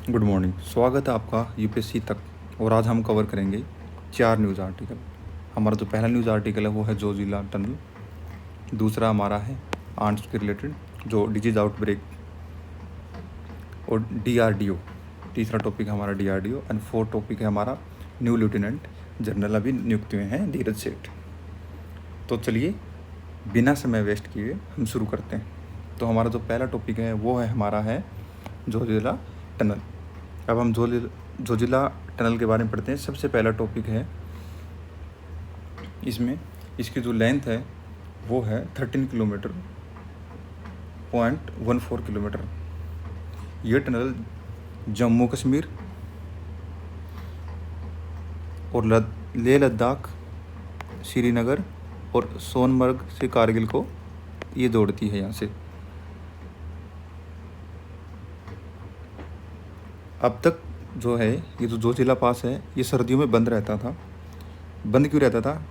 Good morning. स्वागत है आपका यूपीएससी तक। और आज हम कवर करेंगे 4 न्यूज़ आर्टिकल। हमारा जो पहला न्यूज़ आर्टिकल है वो है जोजिला टनल। दूसरा हमारा है आर्म्स के रिलेटेड जो डिजीज आउटब्रेक और डीआरडीओ। तीसरा टॉपिक हमारा डीआरडीओ एंड फोर्थ टॉपिक है हमारा न्यू लेफ्टिनेंट जनरल अभी नियुक्त हुए हैं धीरज सेठ। तो चलिए बिना समय वेस्ट किए हम शुरू करते हैं। तो हमारा जो पहला टॉपिक है वो है हमारा है जोजिला टनल। अब हम जोजिला टनल के बारे में पढ़ते हैं। सबसे पहला टॉपिक है इसमें इसकी जो लेंथ है वो है 13 किलोमीटर .14 किलोमीटर। ये टनल जम्मू कश्मीर और लेह लद्दाख, श्रीनगर और सोनमर्ग से कारगिल को ये जोड़ती है यहाँ से। अब तक जो है ये जो जोजिला पास है ये सर्दियों में बंद रहता था। बंद क्यों रहता था?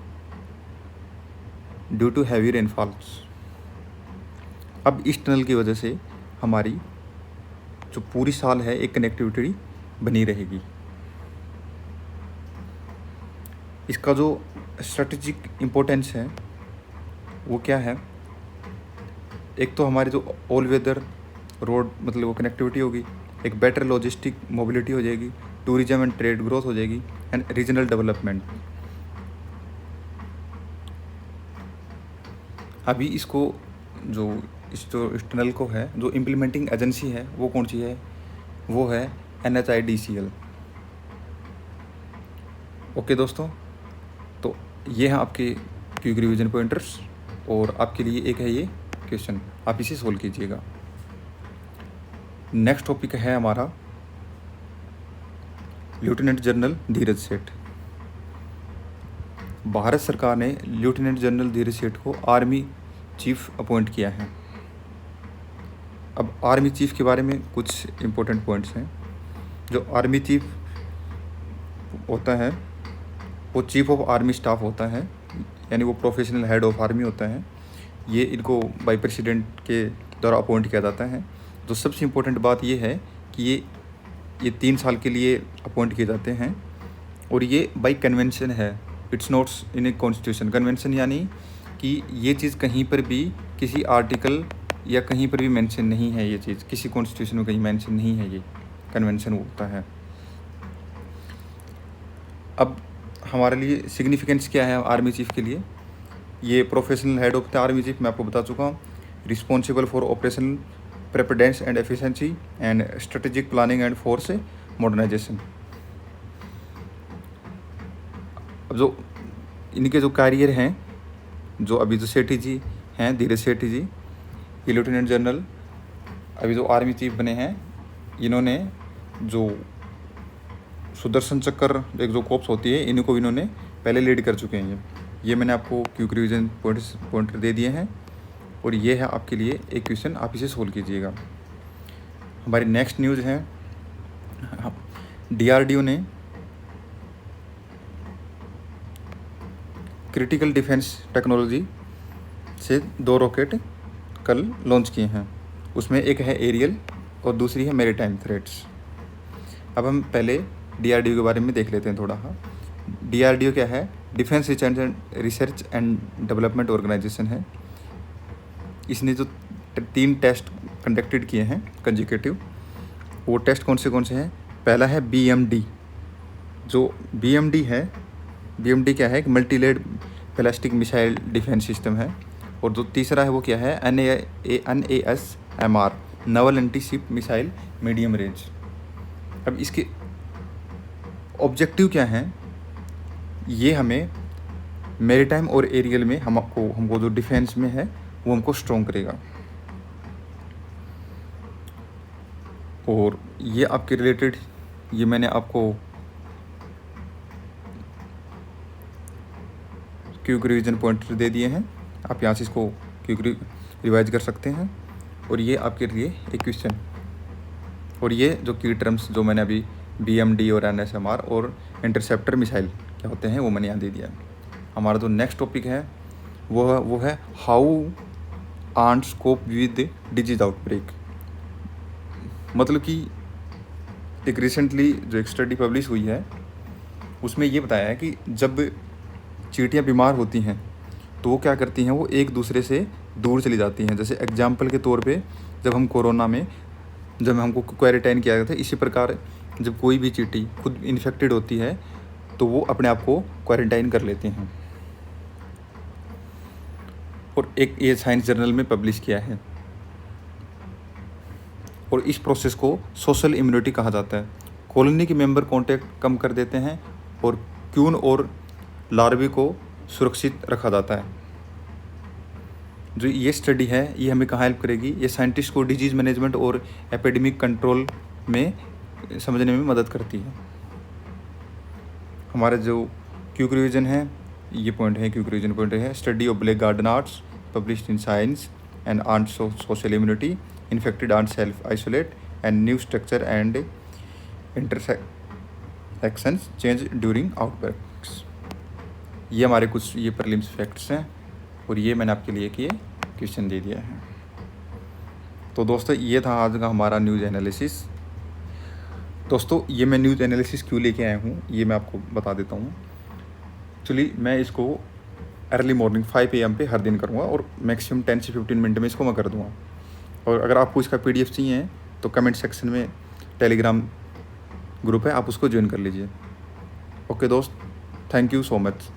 Due to heavy rainfalls. अब इस टनल की वजह से हमारी जो पूरी साल है एक कनेक्टिविटी बनी रहेगी। इसका जो स्ट्रेटेजिक इम्पोर्टेंस है वो क्या है? एक तो हमारी जो ऑल वेदर रोड मतलब वो कनेक्टिविटी होगी, एक बेटर लॉजिस्टिक मोबिलिटी हो जाएगी, टूरिज्म एंड ट्रेड ग्रोथ हो जाएगी एंड रीजनल डेवलपमेंट। अभी इसको जो इस टनल को है जो इम्प्लीमेंटिंग एजेंसी है वो कौन सी है? वो है NHIDCL। ओके दोस्तों, तो ये हैं आपके क्विक रिवीजन पॉइंटर्स और आपके लिए एक है ये क्वेश्चन, आप इसे सोल्व कीजिएगा। नेक्स्ट टॉपिक है हमारा लेफ्टिनेंट जनरल धीरज सेठ। भारत सरकार ने लेफ्टिनेंट जनरल धीरज सेठ को आर्मी चीफ अपॉइंट किया है। अब आर्मी चीफ के बारे में कुछ इम्पोर्टेंट पॉइंट्स हैं। जो आर्मी चीफ होता है वो चीफ ऑफ आर्मी स्टाफ होता है, यानी वो प्रोफेशनल हेड ऑफ आर्मी होता है। ये इनको बाई प्रेसिडेंट के द्वारा अपॉइंट किया जाता है। तो सबसे इम्पोर्टेंट बात ये है कि ये 3 साल के लिए अपॉइंट किए जाते हैं और ये बाई कन्वेंशन है। It's nots in a constitution. Convention यानी कि ये चीज़ कहीं पर भी किसी आर्टिकल या कहीं पर भी मेंशन नहीं है। ये चीज़ किसी कॉन्स्टिट्यूशन में कहीं मेंशन नहीं है। ये कन्वेंशन होता है। अब हमारे लिए सिग्निफिकेंस क्या है आर्मी चीफ के लिए? ये professional head of the army chief मैं आपको बता चुका हूँ। Responsible for operational preparedness and efficiency and strategic planning and force modernisation. अब जो इनके जो कैरियर हैं, जो अभी जो सेठी जी हैं धीरज सेठी जी, ये लेफ्टिनेंट जनरल अभी जो आर्मी चीफ बने हैं, इन्होंने जो सुदर्शन चक्र एक जो कोर्प्स होती है इनको इन्होंने पहले लीड कर चुके हैं। ये मैंने आपको क्विक रिवीजन पॉइंटर दे दिए हैं और ये है आपके लिए एक क्वेश्चन, आप इसे सोल्व कीजिएगा। हमारी नेक्स्ट न्यूज़ है DRDO ने क्रिटिकल डिफेंस टेक्नोलॉजी से 2 रॉकेट कल लॉन्च किए हैं। उसमें एक है एरियल और दूसरी है मैरीटाइम थ्रेट्स। अब हम पहले DRDO के बारे में देख लेते हैं थोड़ा। DRDO क्या है? Defence research and development organisation है। इसने जो 3 टेस्ट कंडक्टेड किए हैं कंजिक्यूटिव, वो टेस्ट कौन से हैं? पहला है BMD। जो BMD है, BMD क्या है? एक multi layered ballistic missile defence system है। और जो तीसरा है वो क्या है? NASMR, naval anti ship missile medium range. अब इसके ऑब्जेक्टिव क्या हैं? ये हमें मैरीटाइम और एरियल में हमको जो डिफेंस में है वो हमको स्ट्रॉन्ग करेगा। और ये आपके रिलेटेड ये मैंने आपको क्विक रिवीजन पॉइंटर दे दिए हैं। आप यहाँ से इसको क्विक रिवाइज कर सकते हैं। और ये आपके लिए एक क्वेश्चन, और ये जो की टर्म्स जो मैंने अभी BMD और NSMR और इंटरसेप्टर मिसाइल क्या होते हैं वो मैंने यहाँ दे दिया। हमारा जो नेक्स्ट टॉपिक है वो है हाउ आर्म्स कोप विद डिजीज आउटब्रेक। मतलब कि एक रिसेंटली जो एक स्टडी पब्लिश हुई है उसमें ये बताया है कि जब चींटियाँ बीमार होती हैं तो वो क्या करती हैं, वो एक दूसरे से दूर चली जाती हैं। जैसे एग्जाम्पल के तौर पे जब हम कोरोना में जब हमको क्वारंटाइन किया गया था, इसी प्रकार जब कोई भी चींटी खुद इन्फेक्टेड होती है तो वो अपने आप को क्वारंटाइन कर लेते हैं। और एक ये साइंस जर्नल में पब्लिश किया है। और इस प्रोसेस को सोशल इम्यूनिटी कहा जाता है। कॉलोनी के मेंबर कांटेक्ट कम कर देते हैं और क्यून और लार्वे को सुरक्षित रखा जाता है। जो ये स्टडी है ये हमें कहाँ हेल्प करेगी, ये साइंटिस्ट को डिजीज़ मैनेजमेंट और एपिडेमिक कंट्रोल में समझने में मदद करती है। हमारा जो क्विक रिवीजन है ये पॉइंट है, क्विक रिवीजन पॉइंट है study of black garden ants published in science and ant social immunity, infected ant self isolate and new structure and intersections change during outbreaks. ये हमारे कुछ ये प्रीलिम्स फैक्ट्स हैं और ये मैंने आपके लिए किए क्वेश्चन दे दिया है। तो दोस्तों ये था आज का हमारा न्यूज़ एनालिसिस। दोस्तों ये मैं न्यूज़ एनालिसिस क्यों लेके आया हूँ ये मैं आपको बता देता हूँ। चलिए मैं इसको अर्ली मॉर्निंग 5 AM पे हर दिन करूँगा और मैक्सिमम 10 से 15 मिनट में इसको मैं कर दूँगा। और अगर आपको इसका PDF चाहिए तो कमेंट सेक्शन में टेलीग्राम ग्रुप है, आप उसको ज्वाइन कर लीजिए। ओके दोस्त, थैंक यू सो मच।